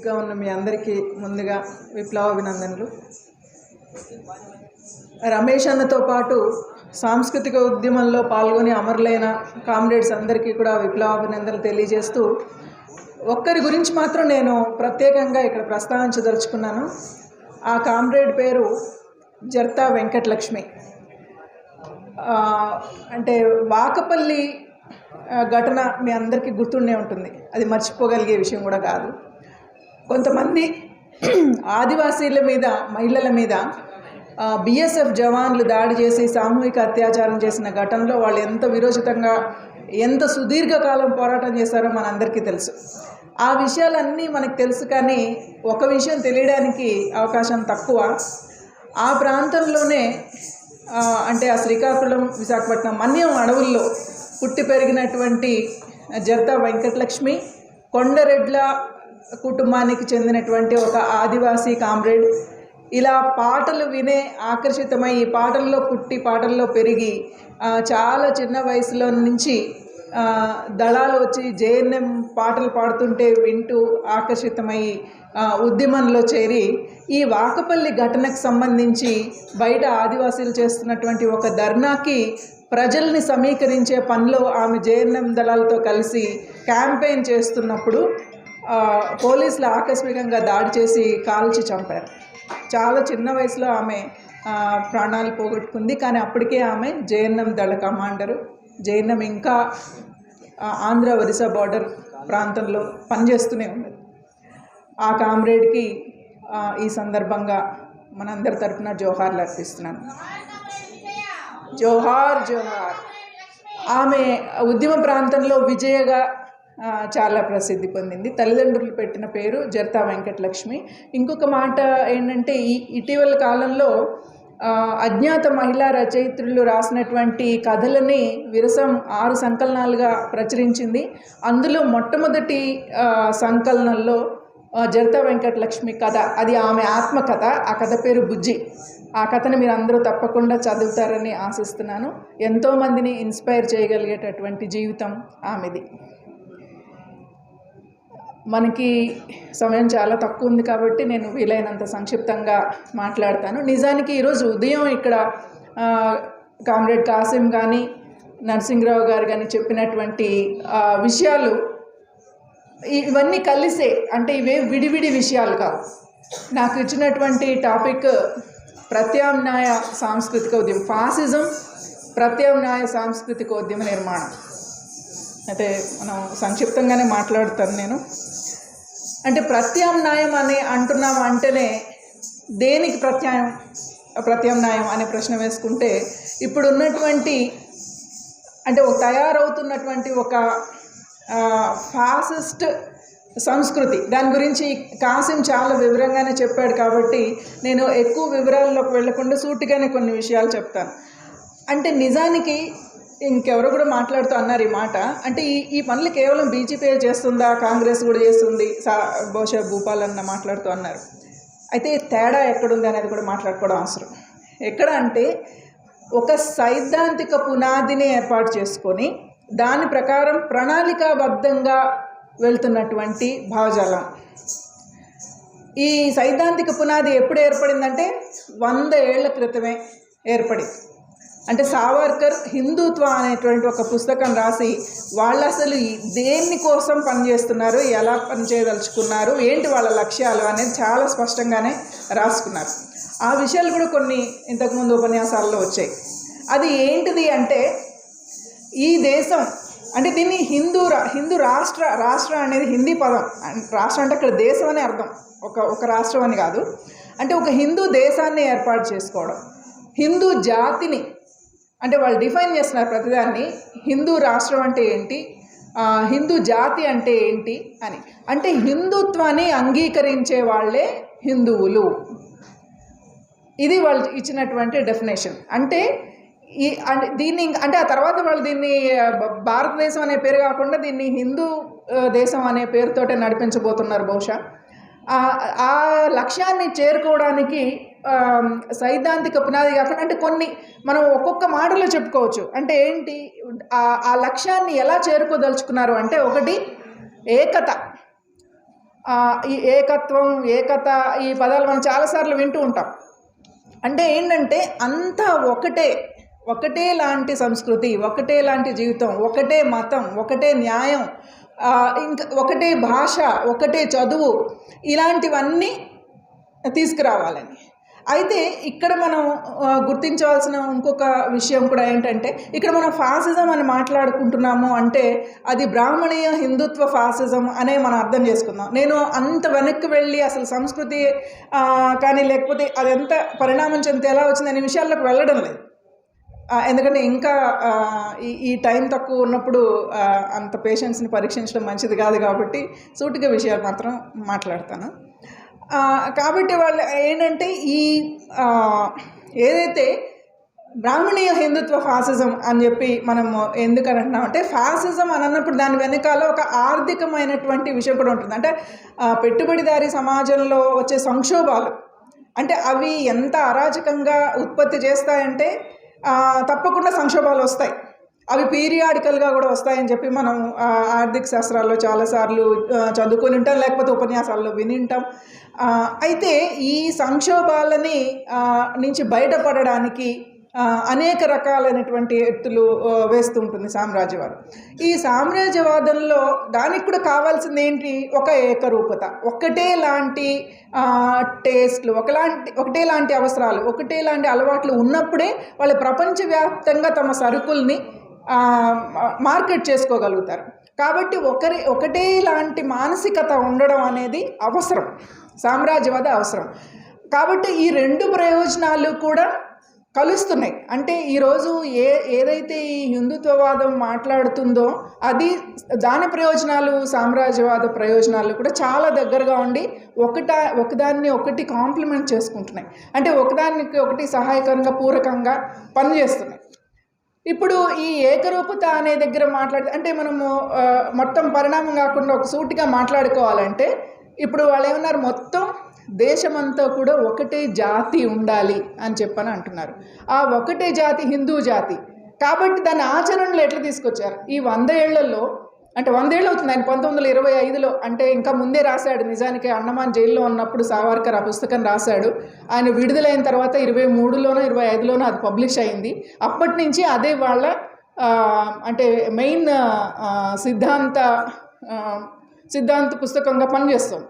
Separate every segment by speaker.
Speaker 1: వేదికగా ఉన్న మీ అందరికీ ముందుగా విప్లవాభినందనలు. రమేష్ అన్నతో పాటు సాంస్కృతిక ఉద్యమంలో పాల్గొని అమరులైన కామ్రేడ్స్ అందరికీ కూడా విప్లవాభినందనలు తెలియజేస్తూ ఒక్కరి గురించి మాత్రం నేను ప్రత్యేకంగా ఇక్కడ ప్రస్తావించదలుచుకున్నాను. ఆ కామ్రేడ్ పేరు జర్తా వెంకటలక్ష్మి. అంటే వాకపల్లి ఘటన మీ అందరికీ గుర్తుండే ఉంటుంది, అది మర్చిపోగలిగే విషయం కూడా కాదు. కొంతమంది ఆదివాసీల మీద, మహిళల మీద బిఎస్ఎఫ్ జవాన్లు దాడి చేసి సామూహిక అత్యాచారం చేసిన ఘటనలో వాళ్ళు ఎంత విరోచితంగా, ఎంత సుదీర్ఘకాలం పోరాటం చేశారో మనందరికీ తెలుసు. ఆ విషయాలన్నీ మనకు తెలుసు, కానీ ఒక విషయం తెలియడానికి అవకాశం తక్కువ. ఆ ప్రాంతంలోనే అంటే ఆ శ్రీకాకుళం, విశాఖపట్నం, మన్యం అడవుల్లో పుట్టి పెరిగినటువంటి జర్తా వెంకటలక్ష్మి కొండరెడ్ల కుటుంబానికి చెందినటువంటి ఒక ఆదివాసీ కామ్రేడ్. ఇలా పాటలు వినే ఆకర్షితమై ఈ పాటల్లో పుట్టి పాటల్లో పెరిగి చాలా చిన్న వయసులో నుంచి దళాలు వచ్చి జేఎన్ఎం పాటలు పాడుతుంటే వింటూ ఆకర్షితమై ఉద్యమంలో చేరి ఈ వాకపల్లి ఘటనకు సంబంధించి బయట ఆదివాసీలు చేస్తున్నటువంటి ఒక ధర్నాకి ప్రజల్ని సమీకరించే పనిలో ఆమె జేఎన్ఎం దళాలతో కలిసి క్యాంపెయిన్ చేస్తున్నప్పుడు పోలీసులు ఆకస్మికంగా దాడి చేసి కాల్చి చంపారు. చాలా చిన్న వయసులో ఆమె ప్రాణాలు పోగొట్టుకుంది. కానీ అప్పటికే ఆమె జేఎన్ఎం దళ కమాండరు. జేఎన్ఎం ఇంకా ఆంధ్ర ఒరిస్సా బార్డర్ ప్రాంతంలో పనిచేస్తూనే ఉన్నది. ఆ కామ్రేడ్కి ఈ సందర్భంగా మనందరి తరఫున జోహార్లు అర్పిస్తున్నాను. జోహార్ జోహార్. ఆమె ఉద్యమ ప్రాంతంలో విజయగా చాలా ప్రసిద్ధి పొందింది. తల్లిదండ్రులు పెట్టిన పేరు జర్తా వెంకటలక్ష్మి. ఇంకొక మాట ఏంటంటే, ఇటీవల కాలంలో అజ్ఞాత మహిళా రచయిత్రులు రాసినటువంటి కథలని విరసం 6 సంకలనాలుగా ప్రచురించింది. అందులో మొట్టమొదటి సంకలనంలో జర్తా వెంకటలక్ష్మి కథ, అది ఆమె ఆత్మకథ. ఆ కథ పేరు బుజ్జి. ఆ కథని మీరు అందరూ తప్పకుండా చదువుతారని ఆశిస్తున్నాను. ఎంతోమందిని ఇన్స్పైర్ చేయగలిగేటటువంటి జీవితం ఆమెది. మనకి సమయం చాలా తక్కువ ఉంది కాబట్టి నేను వీలైనంత సంక్షిప్తంగా మాట్లాడతాను. నిజానికి ఈరోజు ఉదయం ఇక్కడ కామ్రేడ్ కాసిం కానీ నరసింహరావు గారు కానీ చెప్పినటువంటి విషయాలు ఇవన్నీ కలిసే, అంటే ఇవే విడివిడి విషయాలు కావు. నాకు ఇచ్చినటువంటి టాపిక్ ప్రత్యామ్నాయ సాంస్కృతిక ఉద్యమం, ఫాసిజం ప్రత్యామ్నాయ సాంస్కృతిక ఉద్యమ నిర్మాణం. అయితే మనం సంక్షిప్తంగానే మాట్లాడుతాను నేను. అంటే ప్రత్యామ్నాయం అని అంటున్నాం అంటేనే దేనికి ప్రత్యామ్నాయం అనే ప్రశ్న వేసుకుంటే, ఇప్పుడు ఉన్నటువంటి అంటే తయారవుతున్నటువంటి ఒక ఫాసిస్ట్ సంస్కృతి, దాని గురించి కాసిం చాలా వివరంగానే చెప్పాడు కాబట్టి నేను ఎక్కువ వివరాల్లోకి వెళ్లకుండా సూటిగానే కొన్ని విషయాలు చెప్తాను. అంటే నిజానికి ఇంకెవరో కూడా మాట్లాడుతూ అన్నారు ఈ మాట. అంటే ఈ పనులు కేవలం బీజేపీ చేస్తుందా, కాంగ్రెస్ కూడా చేస్తుంది, బహుశా భూపాల్ అన్న మాట్లాడుతూ అన్నారు. అయితే తేడా ఎక్కడుంది అనేది కూడా మాట్లాడుకోవడం అవసరం. ఎక్కడ అంటే, ఒక సైద్ధాంతిక పునాదిని ఏర్పాటు చేసుకొని దాని ప్రకారం ప్రణాళికాబద్ధంగా వెళ్తున్నటువంటి భావజాలం. ఈ సైద్ధాంతిక పునాది ఎప్పుడు ఏర్పడిందంటే 100 ఏళ్ల క్రితమే ఏర్పడింది. అంటే సావర్కర్ హిందుత్వ అనేటువంటి ఒక పుస్తకం రాసి వాళ్ళు అసలు దేని కోసం పనిచేస్తున్నారు, ఎలా పనిచేయదలుచుకున్నారు, ఏంటి వాళ్ళ లక్ష్యాలు అనేది చాలా స్పష్టంగానే రాసుకున్నారు. ఆ విషయాలు కూడా కొన్ని ఇంతకుముందు ఉపన్యాసాల్లో వచ్చాయి. అది ఏంటిది అంటే, ఈ దేశం అంటే దీన్ని హిందూ రాష్ట్ర అనేది హిందీ పదం. రాష్ట్రం అంటే అక్కడ దేశం అనే అర్థం, ఒక రాష్ట్రం అని కాదు. అంటే ఒక హిందూ దేశాన్ని ఏర్పాటు చేసుకోవడం, హిందూ జాతిని, అంటే వాళ్ళు డిఫైన్ చేస్తున్నారు ప్రతిదాన్ని. హిందూ రాష్ట్రం అంటే ఏంటి, హిందూ జాతి అంటే ఏంటి అని. అంటే హిందుత్వాన్ని అంగీకరించే వాళ్ళే హిందువులు. ఇది వాళ్ళు ఇచ్చినటువంటి డెఫినేషన్. అంటే దీన్ని అంటే ఆ తర్వాత వాళ్ళు దీన్ని భారతదేశం అనే పేరు కాకుండా దీన్ని హిందూ దేశం అనే పేరుతోటే నడిపించబోతున్నారు బహుశా. ఆ లక్ష్యాన్ని చేరుకోవడానికి సైద్ధాంతిక పునాది కాకుండా, అంటే కొన్ని మనం ఒక్కొక్క మాటలో చెప్పుకోవచ్చు. అంటే ఏంటి, ఆ లక్ష్యాన్ని ఎలా చేరుకోదలుచుకున్నారు అంటే, ఒకటి ఏకత. ఈ ఏకత్వం, ఏకత, ఈ పదాలు మనం చాలాసార్లు వింటూ ఉంటాం. అంటే ఏంటంటే అంతా ఒకటే లాంటి సంస్కృతి, ఒకటే లాంటి జీవితం, ఒకటే మతం, ఒకటే న్యాయం, ఇంకా ఒకటే భాష, ఒకటే చదువు, ఇలాంటివన్నీ తీసుకురావాలని. అయితే ఇక్కడ మనం గుర్తించవలసిన ఇంకొక విషయం కూడా ఏంటంటే, ఇక్కడ మనం ఫాసిజం అని మాట్లాడుకుంటున్నాము అంటే అది బ్రాహ్మణీయ హిందుత్వ ఫాసిజం అనే మనం అర్థం చేసుకుందాం. నేను అంత వెనక్కి వెళ్ళి అసలు సంస్కృతి కానీ లేకపోతే అది ఎంత పరిణామం చెందితే ఎలా వచ్చింది అనే విషయాల్లోకి వెళ్ళడం లేదు. ఎందుకంటే ఇంకా ఈ టైం తక్కువ ఉన్నప్పుడు అంత పేషెన్స్ని పరీక్షించడం మంచిది కాదు కాబట్టి సూటిగా విషయాలు మాత్రం మాట్లాడతాను. కాబట్టి వాళ్ళు ఏంటంటే ఈ ఏదైతే బ్రాహ్మణీయ హిందుత్వ ఫాసిజం అని చెప్పి మనం ఎందుకని అంటున్నామంటే, ఫాసిజం అని అన్నప్పుడు దాని వెనకాల ఒక ఆర్థికమైనటువంటి విషయం కూడా ఉంటుంది. అంటే పెట్టుబడిదారీ సమాజంలో వచ్చే సంక్షోభాలు, అంటే అవి ఎంత అరాచకంగా ఉత్పత్తి చేస్తాయంటే తప్పకుండా సంక్షోభాలు వస్తాయి. అవి పీరియాడికల్గా కూడా వస్తాయని చెప్పి మనం ఆర్థిక శాస్త్రాల్లో చాలాసార్లు చదువుకొని ఉంటాం, లేకపోతే ఉపన్యాసాల్లో విని ఉంటాం. అయితే ఈ సంక్షోభాలని నుంచి బయటపడడానికి అనేక రకాలైనటువంటి ఎత్తులు వేస్తూ ఉంటుంది సామ్రాజ్యవాదం. ఈ సామ్రాజ్యవాదంలో దానికి కూడా కావాల్సింది ఏంటి? ఒక ఏకరూపత, ఒకటే లాంటి టేస్ట్లు, ఒకటే లాంటి అవసరాలు, ఒకటే లాంటి అలవాట్లు ఉన్నప్పుడే వాళ్ళు ప్రపంచవ్యాప్తంగా తమ సరుకుల్ని మార్కెట్ చేసుకోగలుగుతారు. కాబట్టి ఒకటే లాంటి మానసికత ఉండడం అనేది అవసరం, సామ్రాజ్యవాద అవసరం. కాబట్టి ఈ రెండు ప్రయోజనాలు కూడా కలుస్తున్నాయి. అంటే ఈరోజు ఏదైతే ఈ హిందుత్వవాదం మాట్లాడుతుందో దాని ప్రయోజనాలు సామ్రాజ్యవాద ప్రయోజనాలు కూడా చాలా దగ్గరగా ఉండి ఒకదాన్ని ఒకటి కాంప్లిమెంట్ చేసుకుంటున్నాయి. అంటే ఒకదానికి ఒకటి సహాయకరంగా, పూరకంగా పనిచేస్తున్నాయి. ఇప్పుడు ఈ ఏకరూపత అనే దగ్గర అంటే మనము మొత్తం పరిణామం కాకుండా ఒక సూటిగా మాట్లాడుకోవాలంటే, ఇప్పుడు వాళ్ళు ఏమన్నారు, మొత్తం దేశమంతా కూడా ఒకటే జాతి ఉండాలి అని చెప్పని అంటున్నారు. ఆ ఒకటే జాతి హిందూ జాతి. కాబట్టి దాని ఆచరణలు ఎట్లా తీసుకొచ్చారు ఈ 100 ఏళ్లలో? అంటే 100 ఏళ్ళు అవుతుంది. ఆయన 1925లో, అంటే ఇంకా ముందే రాశాడు. నిజానికి అండమాన్ జైల్లో ఉన్నప్పుడు సావర్కర్ ఆ పుస్తకం రాశాడు. ఆయన విడుదలైన తర్వాత 23లోనో 25లోనో అది పబ్లిష్ అయింది. అప్పటి నుంచి అదే వాళ్ళ అంటే మెయిన్ సిద్ధాంత పుస్తకంగా పనిచేస్తుంది.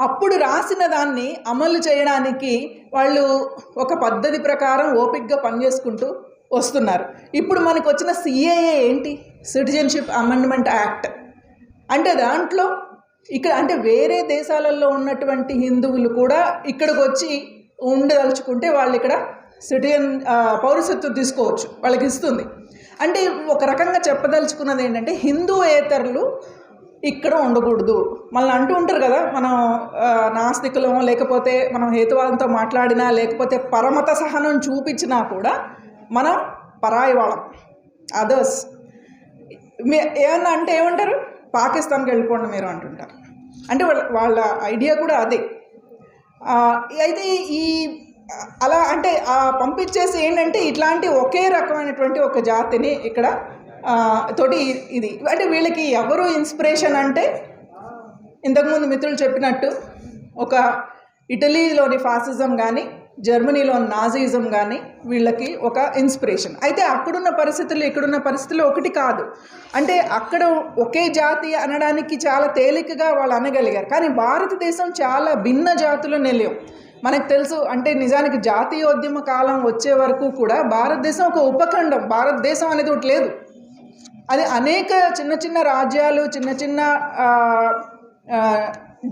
Speaker 1: అప్పుడు రాసిన దాన్ని అమలు చేయడానికి వాళ్ళు ఒక పద్ధతి ప్రకారం ఓపికగా పనిచేసుకుంటూ వస్తున్నారు. ఇప్పుడు మనకు వచ్చిన సిఏఏ ఏంటి? Citizenship amendment act. అంటే దాంట్లో ఇక్కడ అంటే వేరే దేశాలలో ఉన్నటువంటి హిందువులు కూడా ఇక్కడికి వచ్చి ఉండదలుచుకుంటే వాళ్ళు ఇక్కడ పౌరసత్వం తీసుకోవచ్చు, వాళ్ళకి ఇస్తుంది. అంటే ఒక రకంగా చెప్పదలుచుకున్నది ఏంటంటే, హిందూయేతరులు ఇక్కడ ఉండకూడదు. మళ్ళీ అంటూ ఉంటారు కదా, మనం నాస్తికులమో లేకపోతే మనం హేతువాదంతో మాట్లాడినా లేకపోతే పరమత సహనం చూపించినా కూడా మనం పరాయి వాళ్ళం, అదర్స్. ఏమన్నా అంటే ఏమంటారు? పాకిస్తాన్కి వెళ్ళిపోండి మీరు అంటుంటారు. అంటే వాళ్ళ ఐడియా కూడా అదే. అయితే అలా అంటే పంపించేసి ఏంటంటే ఇట్లాంటి ఒకే రకమైనటువంటి ఒక జాతిని ఇక్కడ తోటి ఇది అంటే వీళ్ళకి ఎవరు ఇన్స్పిరేషన్ అంటే, ఇంతకుముందు మిత్రులు చెప్పినట్టు ఒక ఇటలీలోని ఫాసిజం కానీ జర్మనీలోని నాజీజం కానీ వీళ్ళకి ఒక ఇన్స్పిరేషన్. అయితే అక్కడున్న పరిస్థితులు ఇక్కడున్న పరిస్థితులు ఒకటి కాదు. అంటే అక్కడ ఒకే జాతి అనడానికి చాలా తేలికగా వాళ్ళు అనగలిగారు. కానీ భారతదేశం చాలా భిన్న జాతులు నిలయం. మనకు తెలుసు. అంటే నిజానికి జాతీయోద్యమ కాలం వచ్చే వరకు కూడా భారతదేశం ఒక ఉపఖండం, భారతదేశం అనేది ఒకటి లేదు. అది అనేక చిన్న చిన్న రాజ్యాలు, చిన్న చిన్న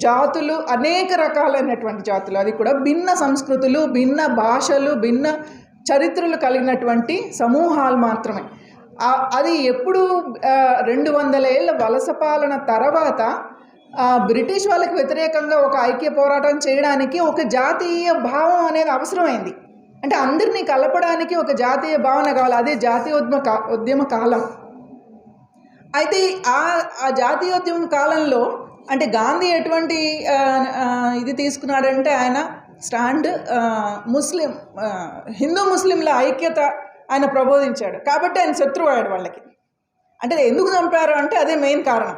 Speaker 1: జాతులు, అనేక రకాలైనటువంటి జాతులు, అది కూడా భిన్న సంస్కృతులు, భిన్న భాషలు, భిన్న చరిత్రలు కలిగినటువంటి సమూహాలు మాత్రమే. అది ఎప్పుడు 200 ఏళ్ళ వలస పాలన తర్వాత బ్రిటిష్ వాళ్ళకి వ్యతిరేకంగా ఒక ఐక్య పోరాటం చేయడానికి ఒక జాతీయ భావం అనేది అవసరమైంది. అంటే అందరినీ కలపడానికి ఒక జాతీయ భావన కావాలి. అదే జాతీయోద్యమ కాలం. అయితే ఆ జాతీయోద్యమం కాలంలో అంటే గాంధీ ఎటువంటి ఇది తీసుకున్నాడంటే, ఆయన స్టాండ్ హిందూ ముస్లింల ఐక్యత ఆయన ప్రబోధించాడు. కాబట్టి ఆయన శత్రువు అయ్యాడు వాళ్ళకి. అంటే ఎందుకు చంపారు అంటే అదే మెయిన్ కారణం.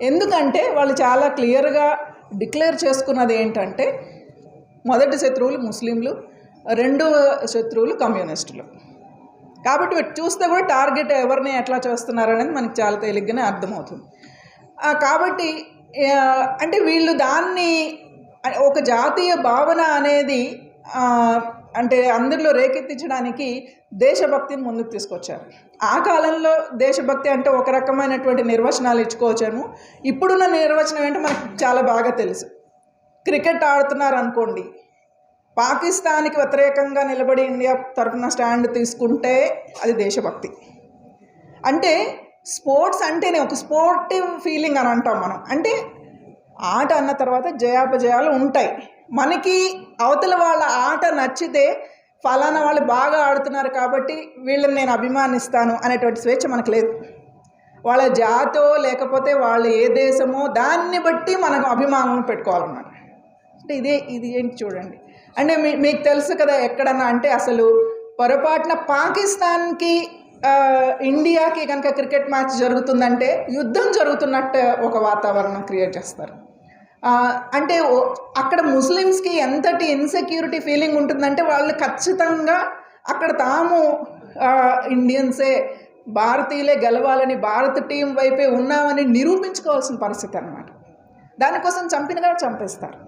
Speaker 1: ఎందుకంటే వాళ్ళు చాలా క్లియర్గా డిక్లేర్ చేసుకున్నది ఏంటంటే మొదటి శత్రువులు ముస్లింలు, రెండవ శత్రువులు కమ్యూనిస్టులు. కాబట్టి చూస్తే కూడా టార్గెట్ ఎవరిని ఎట్లా చేస్తున్నారనేది మనకి చాలా తేలిగ్గానే అర్థమవుతుంది. కాబట్టి అంటే వీళ్ళు దాన్ని ఒక జాతీయ భావన అనేది అంటే అందరిలో రేకెత్తించడానికి దేశభక్తిని ముందుకు తీసుకొచ్చారు. ఆ కాలంలో దేశభక్తి అంటే ఒక రకమైనటువంటి నిర్వచనాలు ఇచ్చుకోవచ్చాము. ఇప్పుడున్న నిర్వచనం ఏంటో మనకు చాలా బాగా తెలుసు. క్రికెట్ ఆడుతున్నారు అనుకోండి, పాకిస్తాన్కి వ్యతిరేకంగా నిలబడి ఇండియా తరఫున స్టాండ్ తీసుకుంటే అది దేశభక్తి. అంటే స్పోర్ట్స్ అంటేనే ఒక స్పోర్టివ్ ఫీలింగ్ అని అంటాం మనం. అంటే ఆట అన్న తర్వాత జయాపజయాలు ఉంటాయి. మనకి అవతల వాళ్ళ ఆట నచ్చితే ఫలానా వాళ్ళు బాగా ఆడుతున్నారు కాబట్టి వీళ్ళని నేను అభిమానిస్తాను అనేటువంటి స్వేచ్ఛ మనకు లేదు. వాళ్ళ జాతో లేకపోతే వాళ్ళు ఏ దేశమో దాన్ని బట్టి మనకు అభిమానం పెట్టుకోవాలన్నమాట. అంటే ఇది ఏంటి చూడండి. అంటే మీకు తెలుసు కదా, ఎక్కడన్నా అంటే అసలు పొరపాటున పాకిస్తాన్కి ఇండియాకి కనుక క్రికెట్ మ్యాచ్ జరుగుతుందంటే యుద్ధం జరుగుతున్నట్టు ఒక వాతావరణం క్రియేట్ చేస్తారు. అంటే అక్కడ ముస్లిమ్స్కి ఎంతటి ఇన్సెక్యూరిటీ ఫీలింగ్ ఉంటుందంటే వాళ్ళు ఖచ్చితంగా అక్కడ తాము ఇండియన్సే, భారతీయులే గెలవాలని, భారత టీం వైపే ఉన్నామని నిరూపించుకోవాల్సిన పరిస్థితి అన్నమాట. దానికోసం చంపినగా చంపేస్తారు.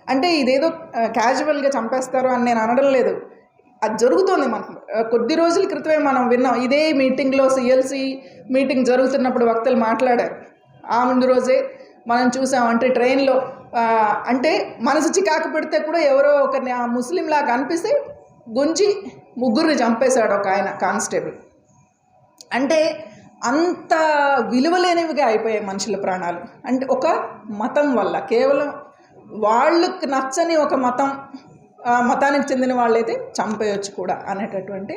Speaker 1: అంటే ఇదేదో క్యాజువల్గా చంపేస్తారు అని నేను అనడం లేదు, అది జరుగుతుంది. మనకు కొద్ది రోజుల క్రితమే మనం విన్నాం, ఇదే మీటింగ్లో సిఎల్సి మీటింగ్ జరుగుతున్నప్పుడు వక్తలు మాట్లాడారు. ఆ ముందు రోజే మనం చూసాం. అంటే ట్రైన్లో అంటే మనసు చికాకు పెడితే కూడా ఎవరో ఒక ముస్లింలాగా అనిపిస్తే గుంజి ముగ్గురిని చంపేశాడు ఒక ఆయన కానిస్టేబుల్. అంటే అంత విలువలేనివిగా అయిపోయాయి మనుషుల ప్రాణాలు. అంటే ఒక మతం వల్ల, కేవలం వాళ్ళకు నచ్చని ఒక మతానికి చెందిన వాళ్ళైతే చంపేయచ్చు కూడా అనేటటువంటి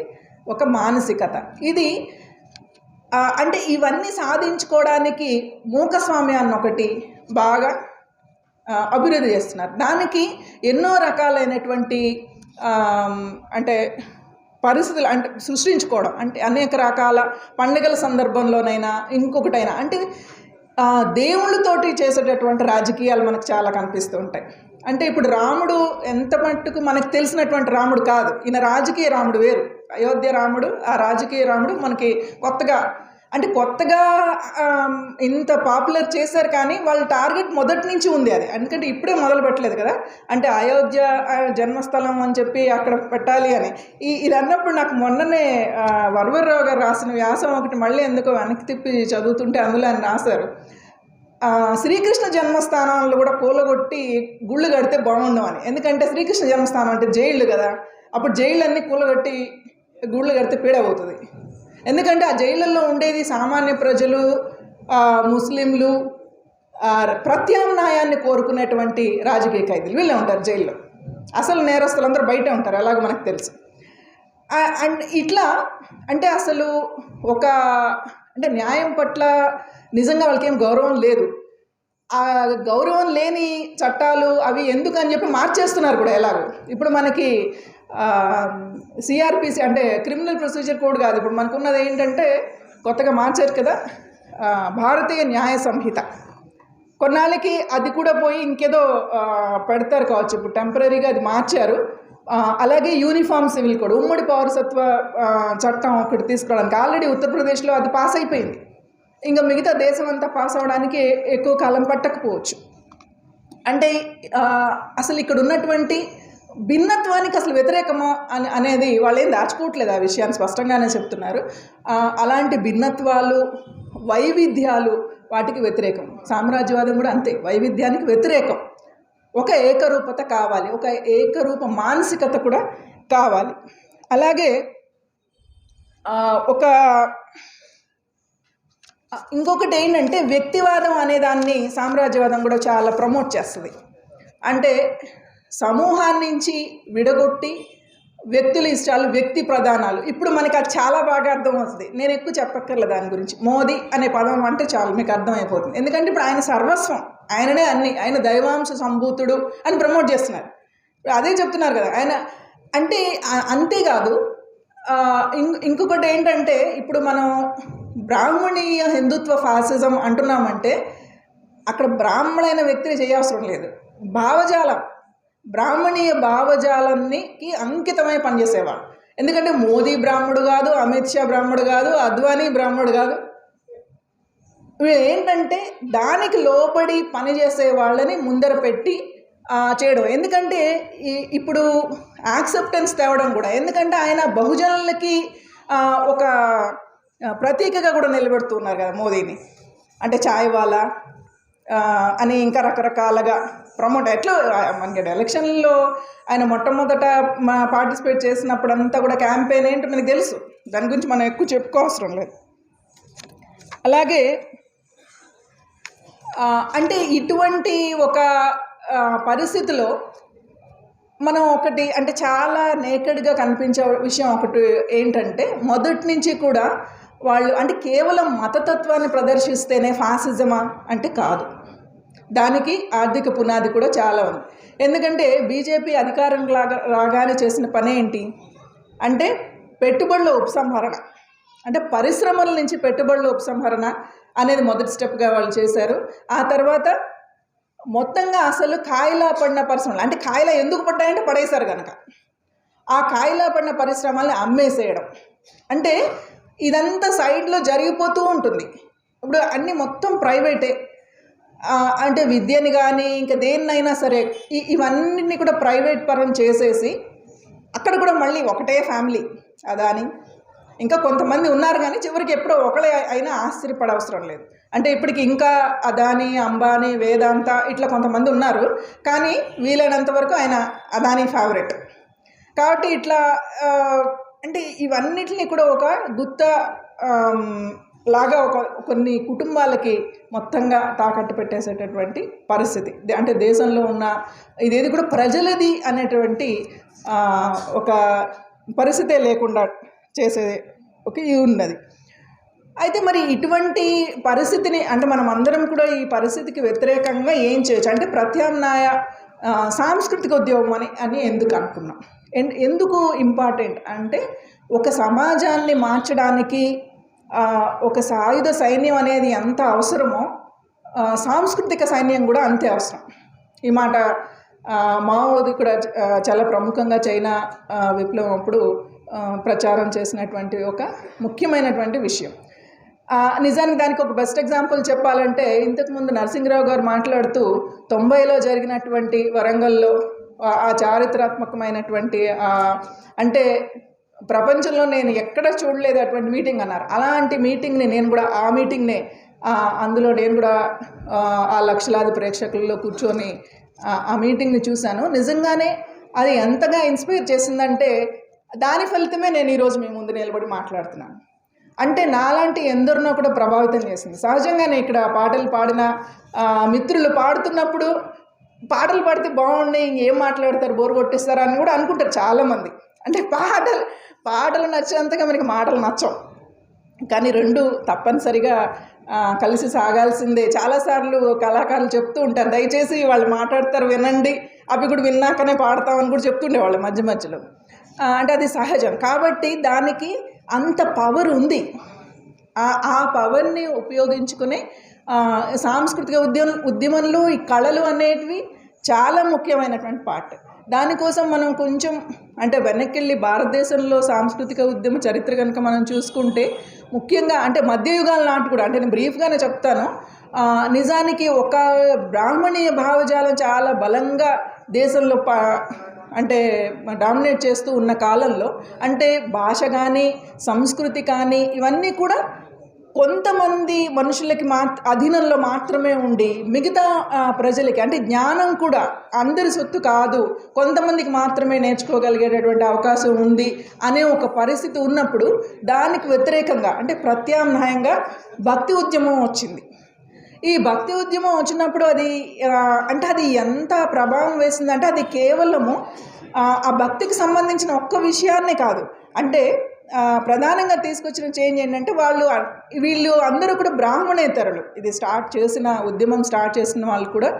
Speaker 1: ఒక మానసికత ఇది. అంటే ఇవన్నీ సాధించుకోవడానికి మూకస్వామ్యాన్ని ఒకటి బాగా అభివృద్ధి చేస్తున్నారు. దానికి ఎన్నో రకాలైనటువంటి అంటే పరిస్థితులు అంటే సృష్టించుకోవడం, అంటే అనేక రకాల పండుగల సందర్భంలోనైనా ఇంకొకటైనా అంటే దేవుళ్ళతోటి చేసేటటువంటి రాజకీయాలు మనకు చాలా కనిపిస్తూ ఉంటాయి. అంటే ఇప్పుడు రాముడు ఎంత మట్టుకు మనకు తెలిసినటువంటి రాముడు కాదు, ఈయన రాజకీయ రాముడు వేరు. అయోధ్య రాముడు, ఆ రాజకీయ రాముడు మనకి కొత్తగా ఇంత పాపులర్ చేశారు. కానీ వాళ్ళ టార్గెట్ మొదటి నుంచి ఉంది అది, ఎందుకంటే ఇప్పుడే మొదలు పెట్టలేదు కదా. అంటే అయోధ్య జన్మస్థలం అని చెప్పి అక్కడ పెట్టాలి అని ఇది అన్నప్పుడు నాకు మొన్ననే వరవరరావు గారు రాసిన వ్యాసం ఒకటి మళ్ళీ ఎందుకో వెనక్కి తిప్పి చదువుతుంటే అందులో ఆయన రాశారు, శ్రీకృష్ణ జన్మస్థానాలను కూడా కూలగొట్టి గుళ్ళు కడితే బాగుండవు అని. ఎందుకంటే శ్రీకృష్ణ జన్మస్థానం అంటే జైళ్ళు కదా, అప్పుడు జైళ్ళన్నీ కూలగొట్టి గుళ్ళు కడితే పీడవుతుంది. ఎందుకంటే ఆ జైళ్ళల్లో ఉండేది సామాన్య ప్రజలు, ముస్లింలు, ప్రత్యామ్నాయాన్ని కోరుకునేటువంటి రాజకీయ ఖైదీలు వీళ్ళే ఉంటారు జైల్లో. అసలు నేరస్తులందరూ బయటే ఉంటారు, అలాగ మనకు తెలుసు. అండ్ ఇట్లా అంటే అసలు అంటే న్యాయం పట్ల నిజంగా వాళ్ళకి ఏం గౌరవం లేదు. ఆ గౌరవం లేని చట్టాలు అవి ఎందుకని చెప్పి మార్చేస్తున్నారు కూడా ఎలాగో. ఇప్పుడు మనకి సిఆర్పిసి అంటే క్రిమినల్ ప్రొసీజర్ కోడ్ కాదు, ఇప్పుడు మనకున్నది ఏంటంటే కొత్తగా మార్చారు కదా భారతీయ న్యాయ సంహిత. కొన్నాళ్ళకి అది కూడా పోయి ఇంకేదో పెడతారు కావచ్చు, ఇప్పుడు టెంపరీగా అది మార్చారు. అలాగే యూనిఫామ్ సివిల్ కోడ్, ఉమ్మడి పౌరసత్వ చట్టం ఒకటి తీసుకురావడానికి ఆల్రెడీ ఉత్తరప్రదేశ్లో అది పాస్ అయిపోయింది. ఇంకా మిగతా దేశం అంతా పాస్ అవ్వడానికి ఎక్కువ కాలం పట్టకపోవచ్చు. అంటే అసలు ఇక్కడ ఉన్నటువంటి భిన్నత్వానికి అసలు వ్యతిరేకమా అనేది వాళ్ళు ఏం దాచుకోవట్లేదు, ఆ విషయాన్ని స్పష్టంగానే చెప్తున్నారు. అలాంటి భిన్నత్వాలు, వైవిధ్యాలు వాటికి వ్యతిరేకం. సామ్రాజ్యవాదం కూడా అంతే, వైవిధ్యానికి వ్యతిరేకం. ఒక ఏకరూపత కావాలి, ఒక ఏకరూప మానసికత కూడా కావాలి. అలాగే ఇంకొకటి ఏంటంటే వ్యక్తివాదం అనే దాన్ని సామ్రాజ్యవాదం కూడా చాలా ప్రమోట్ చేస్తుంది. అంటే సమూహాన్ని నుంచి విడగొట్టి వ్యక్తుల ఇష్టాలు, వ్యక్తి ప్రధానాలు. ఇప్పుడు మనకి అది చాలా బాగా అర్థమవుతుంది, నేను ఎక్కువ చెప్పక్కర్లే దాని గురించి. మోదీ అనే పదం అంటే చాలు మీకు అర్థమైపోతుంది. ఎందుకంటే ఇప్పుడు ఆయన సర్వస్వం, ఆయననే అన్ని, ఆయన దైవాంశ సంభూతుడు అని ప్రమోట్ చేస్తున్నారు. అదే చెప్తున్నారు కదా ఆయన. అంటే అంతేకాదు ఇంకొకటి ఏంటంటే ఇప్పుడు మనం బ్రాహ్మణీయ హిందుత్వ ఫాసిజం అంటున్నామంటే అక్కడ బ్రాహ్మణైన వ్యక్తిని చేయవసరం లేదు, భావజాలం, బ్రాహ్మణీయ భావజాలానికి అంకితమై పనిచేసేవాడు. ఎందుకంటే మోదీ బ్రాహ్మడు కాదు, అమిత్ షా బ్రాహ్మడు కాదు, అద్వానీ బ్రాహ్మడు కాదు. వీళ్ళు ఏంటంటే దానికి లోబడి పనిచేసే వాళ్ళని ముందర పెట్టి చేయడం. ఎందుకంటే ఇప్పుడు యాక్సెప్టెన్స్ తేవడం కూడా, ఎందుకంటే ఆయన బహుజనులకి ఒక ప్రతీకగా కూడా నిలబెడుతున్నారు కదా మోదీని. అంటే చాయ్ వాలా అని ఇంకా రకరకాలుగా ప్రమోట్. ఎట్లా మనకి ఎలక్షన్లో ఆయన మొట్టమొదట పార్టిసిపేట్ చేసినప్పుడు అంతా కూడా క్యాంపెయిన్ ఏంటో మనకు తెలుసు, దాని గురించి మనం ఎక్కువ చెప్పుకోవసరం లేదు. అలాగే అంటే ఇటువంటి ఒక పరిస్థితిలో మనం ఒకటి అంటే చాలా నేకెడ్గా కనిపించే విషయం ఒకటి ఏంటంటే, మొదటి నుంచి కూడా వాళ్ళు అంటే కేవలం మతతత్వాన్ని ప్రదర్శిస్తేనే ఫాసిజమా అంటే కాదు, దానికి ఆర్థిక పునాది కూడా చాలా ఉంది. ఎందుకంటే బీజేపీ అధికారం రాగానే చేసిన పని ఏంటి అంటే పెట్టుబడుల ఉపసంహరణ, అంటే పరిశ్రమల నుంచి పెట్టుబడుల ఉపసంహరణ అనేది మొదటి స్టెప్గా వాళ్ళు చేశారు. ఆ తర్వాత మొత్తంగా అసలు కాయిలా పడిన పరిశ్రమలు, అంటే కాయిలా ఎందుకు పడ్డాయంటే పడేశారు కనుక, ఆ కాయిలా పడిన పరిశ్రమల్ని అమ్మేసేయడం. అంటే ఇదంతా సైడ్లో జరిగిపోతూ ఉంటుంది. ఇప్పుడు అన్నీ మొత్తం ప్రైవేటే, అంటే విద్యని కానీ ఇంకా దేన్నైనా సరే ఇవన్నిటిని కూడా ప్రైవేట్ పరం చేసేసి అక్కడ కూడా మళ్ళీ ఒకటే ఫ్యామిలీ అదాని ఇంకా కొంతమంది ఉన్నారు, కానీ చివరికి ఎప్పుడో ఒకళ్ళే అయినా ఆశ్చర్యపడవసరం లేదు. అంటే ఇప్పటికి ఇంకా అదాని, అంబానీ, వేదాంత ఇట్లా కొంతమంది ఉన్నారు, కానీ వీలైనంత వరకు ఆయన అదాని ఫేవరెట్. కాబట్టి ఇట్లా అంటే ఇవన్నిటిని కూడా ఒక గుత్త లాగా కొన్ని కుటుంబాలకి మొత్తంగా తాకట్టు పెట్టేసేటటువంటి పరిస్థితి. అంటే దేశంలో ఉన్న ఇదేది కూడా ప్రజలది అనేటువంటి ఒక పరిస్థితే లేకుండా చేసే ఒక ఇది ఉన్నది. అయితే మరి ఇటువంటి పరిస్థితిని అంటే మనం అందరం కూడా ఈ పరిస్థితికి వ్యతిరేకంగా ఏం చేయొచ్చు అంటే ప్రత్యామ్నాయ సాంస్కృతిక ఉద్యమం అని ఎందుకు అనుకున్నాం, ఎందుకు ఇంపార్టెంట్ అంటే ఒక సమాజాన్ని మార్చడానికి ఒక సాయుధ సైన్యం అనేది ఎంత అవసరమో సాంస్కృతిక సైన్యం కూడా అంతే అవసరం. ఈ మాట మావోది కూడా చాలా ప్రముఖంగా చైనా విప్లవం అప్పుడు ప్రచారం చేసినటువంటి ఒక ముఖ్యమైనటువంటి విషయం. నిజానికి దానికి ఒక బెస్ట్ ఎగ్జాంపుల్ చెప్పాలంటే, ఇంతకుముందు నరసింహరావు గారు మాట్లాడుతూ 90లో జరిగినటువంటి వరంగల్లో ఆ చారిత్రాత్మకమైనటువంటి అంటే ప్రపంచంలో నేను ఎక్కడ చూడలేదు అటువంటి మీటింగ్ అన్నారు. అలాంటి మీటింగ్ని నేను కూడా ఆ మీటింగ్నే అందులో నేను కూడా ఆ లక్షలాది ప్రేక్షకుల్లో కూర్చొని ఆ మీటింగ్ని చూశాను. నిజంగానే అది ఎంతగా ఇన్స్పైర్ చేసిందంటే దాని ఫలితమే నేను ఈరోజు మీ ముందు నిలబడి మాట్లాడుతున్నాను. అంటే నాలాంటి ఎందరినో కూడా ప్రభావితం చేసింది. సహజంగానే ఇక్కడ పాటలు పాడిన మిత్రులు పాడుతున్నప్పుడు పాటలు పాడితే బాగుండి ఇంకేం మాట్లాడతారు, బోరు కొట్టిస్తారా అని కూడా అనుకుంటారు చాలామంది. అంటే పాటలు నచ్చినంతగా మనకి మాటలు నచ్చవు, కానీ రెండు తప్పనిసరిగా కలిసి సాగాల్సిందే. చాలాసార్లు కళాకారులు చెప్తూ ఉంటారు, దయచేసి వాళ్ళు మాట్లాడతారు వినండి, అవి కూడా విన్నాకనే పాడతామని కూడా చెప్తుండేవాళ్ళు మధ్య మధ్యలో. అంటే అది సహజం. కాబట్టి దానికి అంత పవర్ ఉంది. ఆ పవర్ని ఉపయోగించుకునే సాంస్కృతిక ఉద్యమంలో ఈ కళలు అనేటివి చాలా ముఖ్యమైనటువంటి పార్ట్. దానికోసం మనం కొంచెం అంటే వెనక్కి భారతదేశంలో సాంస్కృతిక ఉద్యమ చరిత్ర కనుక మనం చూసుకుంటే ముఖ్యంగా అంటే మధ్యయుగాల నాటి కూడా అంటే నేను బ్రీఫ్గానే చెప్తాను. నిజానికి ఒక బ్రాహ్మణీయ భావజాలం చాలా బలంగా దేశంలో అంటే డామినేట్ చేస్తూ ఉన్న కాలంలో అంటే భాష కానీ సంస్కృతి కానీ ఇవన్నీ కూడా కొంతమంది మనుషులకి అధీనంలో మాత్రమే ఉండి మిగతా ప్రజలకి అంటే జ్ఞానం కూడా అందరి సొత్తు కాదు, కొంతమందికి మాత్రమే నేర్చుకోగలిగేటటువంటి అవకాశం ఉంది అనే ఒక పరిస్థితి ఉన్నప్పుడు దానికి వ్యతిరేకంగా అంటే ప్రత్యామ్నాయంగా భక్తి ఉద్యమం వచ్చింది. ఈ భక్తి ఉద్యమం వచ్చినప్పుడు అది అంటే అది ఎంత ప్రభావం వేసిందంటే అది కేవలము ఆ భక్తికి సంబంధించిన ఒక్క విషయాన్నే కాదు, అంటే ప్రధానంగా తీసుకొచ్చిన చేంజ్ ఏంటంటే వీళ్ళు అందరూ కూడా బ్రాహ్మణేతరులు. ఇది ఉద్యమం స్టార్ట్ చేసిన వాళ్ళు కూడా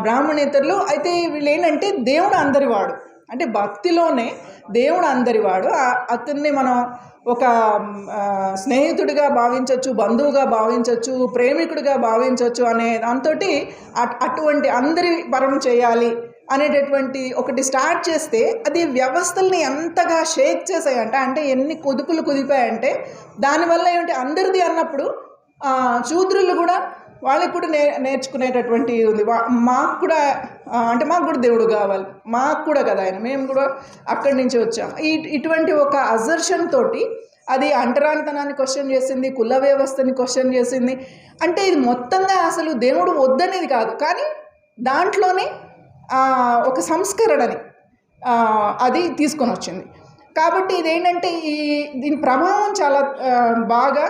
Speaker 1: బ్రాహ్మణేతరులు. అయితే వీళ్ళు ఏంటంటే దేవుడు అందరివాడు, అంటే భక్తిలోనే దేవుడు అందరివాడు, అతన్ని మనం ఒక స్నేహితుడిగా భావించవచ్చు, బంధువుగా భావించవచ్చు, ప్రేమికుడిగా భావించవచ్చు అనే దాంతో అటువంటి అందరి పరం చేయాలి అనేటటువంటి ఒకటి స్టార్ట్ చేస్తే అది వ్యవస్థల్ని ఎంతగా షేక్ చేసాయంటే, అంటే ఎన్ని కుదుపులు కుదిపాయంటే దానివల్ల ఏమిటి అందరిది అన్నప్పుడు శూద్రులు కూడా వాళ్ళకి కూడా నేర్చుకునేటటువంటి ఉంది. మాకు కూడా అంటే మాకు కూడా దేవుడు కావాలి, మాకు కూడా కదా ఆయన, మేము కూడా అక్కడి నుంచి వచ్చాం. ఇటువంటి ఒక అజర్షన్ తోటి అది అంటరానితనాన్ని క్వశ్చన్ చేసింది, కుల వ్యవస్థని క్వశ్చన్ చేసింది. అంటే ఇది మొత్తంగా అసలు దేవుడు వద్దనేది కాదు, కానీ దాంట్లోనే ఒక సంస్కరణని అది తీసుకొని వచ్చింది. కాబట్టి ఇదేంటంటే దీని ప్రభావం చాలా బాగా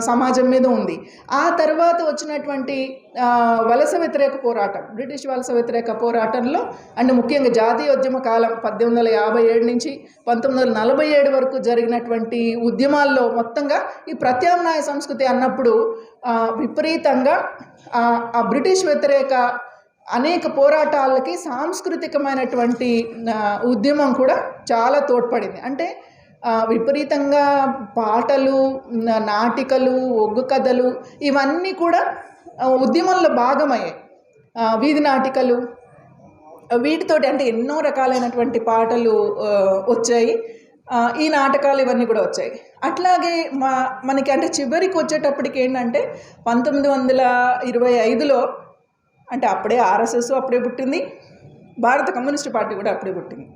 Speaker 1: సమాజం మీద ఉంది. ఆ తర్వాత వచ్చినటువంటి వలస వ్యతిరేక పోరాటం, బ్రిటిష్ వలస వ్యతిరేక పోరాటంలో అంటే ముఖ్యంగా జాతీయోద్యమ కాలం 1857 నుంచి 1947 వరకు జరిగినటువంటి ఉద్యమాల్లో మొత్తంగా ఈ ప్రత్యామ్నాయ సంస్కృతి అన్నప్పుడు విపరీతంగా ఆ బ్రిటిష్ వ్యతిరేక అనేక పోరాటాలకి సాంస్కృతికమైనటువంటి ఉద్యమం కూడా చాలా తోడ్పడింది. అంటే విపరీతంగా పాటలు, నాటికలు, ఒగ్గు కథలు ఇవన్నీ కూడా ఉద్యమంలో భాగమయ్యాయి. వీధి నాటికలు వీటితోటి అంటే ఎన్నో రకాలైనటువంటి పాటలు వచ్చాయి. ఈ నాటకాలు ఇవన్నీ కూడా వచ్చాయి. అట్లాగే మనకి అంటే చివరికి వచ్చేటప్పటికి ఏంటంటే 1925లో అంటే అప్పుడే ఆర్ఎస్ఎస్ అప్పుడే పుట్టింది, భారత కమ్యూనిస్ట్ పార్టీ కూడా అప్పుడే పుట్టింది.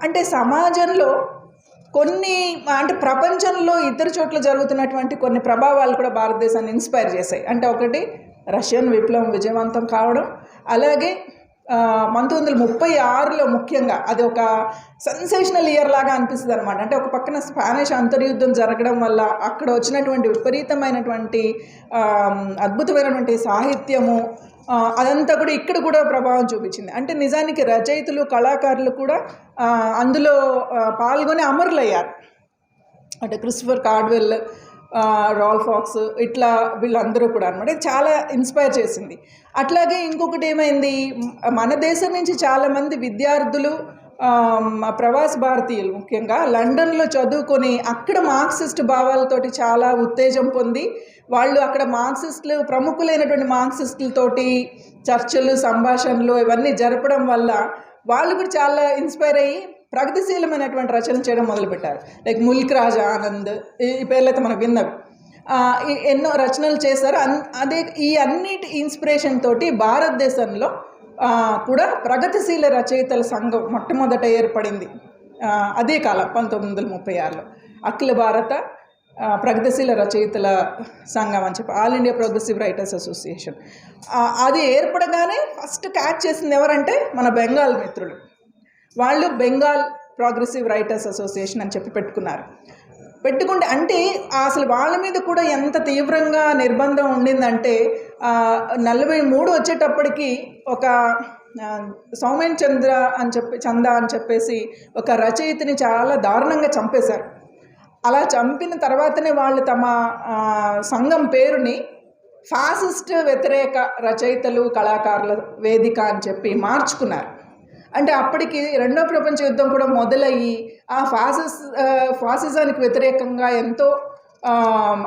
Speaker 1: అంటే సమాజంలో కొన్ని అంటే ప్రపంచంలో ఇతర చోట్ల జరుగుతున్నటువంటి కొన్ని ప్రభావాలు కూడా భారతదేశాన్ని ఇన్స్పైర్ చేశాయి. అంటే ఒకటి రష్యన్ విప్లవం విజయవంతం కావడం, అలాగే 1936లో ముఖ్యంగా అది ఒక సెన్సేషనల్ ఇయర్ లాగా అనిపిస్తుంది అనమాట. అంటే ఒక పక్కన స్పానిష్ అంతర్యుద్ధం జరగడం వల్ల అక్కడ వచ్చినటువంటి విపరీతమైనటువంటి అద్భుతమైనటువంటి సాహిత్యము అదంతా కూడా ఇక్కడ కూడా ప్రభావం చూపించింది. అంటే నిజానికి రచయితలు, కళాకారులు కూడా అందులో పాల్గొని అమరులయ్యారు. అంటే క్రిస్టోఫర్ కార్డ్వెల్, రాల్ఫ్ వాక్స్ ఇట్లా వీళ్ళందరూ కూడా అనమాట. చాలా ఇన్స్పైర్ చేసింది. అట్లాగే ఇంకొకటి ఏమైంది, మన దేశం నుంచి చాలామంది విద్యార్థులు, ప్రవాస భారతీయులు ముఖ్యంగా లండన్లో చదువుకొని అక్కడ మార్క్సిస్ట్ భావాలతోటి చాలా ఉత్తేజం పొంది వాళ్ళు అక్కడ మార్క్సిస్టులు, ప్రముఖులైనటువంటి మార్క్సిస్టులతోటి చర్చలు, సంభాషణలు ఇవన్నీ జరపడం వల్ల వాళ్ళు కూడా చాలా ఇన్స్పైర్ అయ్యి ప్రగతిశీలమైనటువంటి రచనలు చేయడం మొదలుపెట్టారు. లైక్ ముల్క్ రాజ్ ఆనంద్, ఈ పేర్లైతే మనకు విన్నవి, ఎన్నో రచనలు చేశారు. అదే ఈ అన్నిటి ఇన్స్పిరేషన్ తోటి భారతదేశంలో కూడా ప్రగతిశీల రచయితల సంఘం మొట్టమొదట ఏర్పడింది. అదే కాలం 1936లో అఖిల భారత ప్రగతిశీల రచయితల సంఘం అని చెప్పి, all India progressive writers association. అది ఏర్పడగానే ఫస్ట్ క్యాచ్ చేసింది ఎవరంటే మన బెంగాల్ మిత్రులు. వాళ్ళు బెంగాల్ ప్రోగ్రెసివ్ రైటర్స్ అసోసియేషన్ అని చెప్పి పెట్టుకుంటే అంటే అసలు వాళ్ళ మీద కూడా ఎంత తీవ్రంగా నిర్బంధం ఉండిందంటే 43 వచ్చేటప్పటికి ఒక సౌమేన్ చందా అని చెప్పేసి ఒక రచయితని చాలా దారుణంగా చంపేశారు. అలా చంపిన తర్వాతనే వాళ్ళు తమ సంఘం పేరుని ఫాసిస్ట్ వ్యతిరేక రచయితలు, కళాకారుల వేదిక అని చెప్పి మార్చుకున్నారు. అంటే అప్పటికి రెండో ప్రపంచ యుద్ధం కూడా మొదలయ్యి ఆ ఫాసిజానికి వ్యతిరేకంగా ఎంతో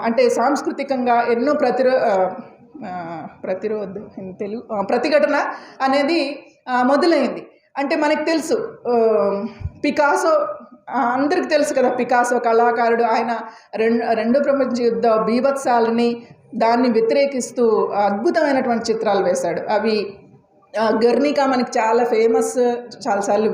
Speaker 1: అంటే సాంస్కృతికంగా ఎన్నో ప్రతిఘటన అనేది మొదలైంది. అంటే మనకు తెలుసు పికాసో, అందరికి తెలుసు కదా, పికాసో కళాకారుడు. ఆయన రెండో ప్రపంచ యుద్ధ బీభత్సాలని దాన్ని వ్యతిరేకిస్తూ అద్భుతమైనటువంటి చిత్రాలు వేశాడు. అవి గెర్నికా మనకి చాలా ఫేమస్, చాలాసార్లు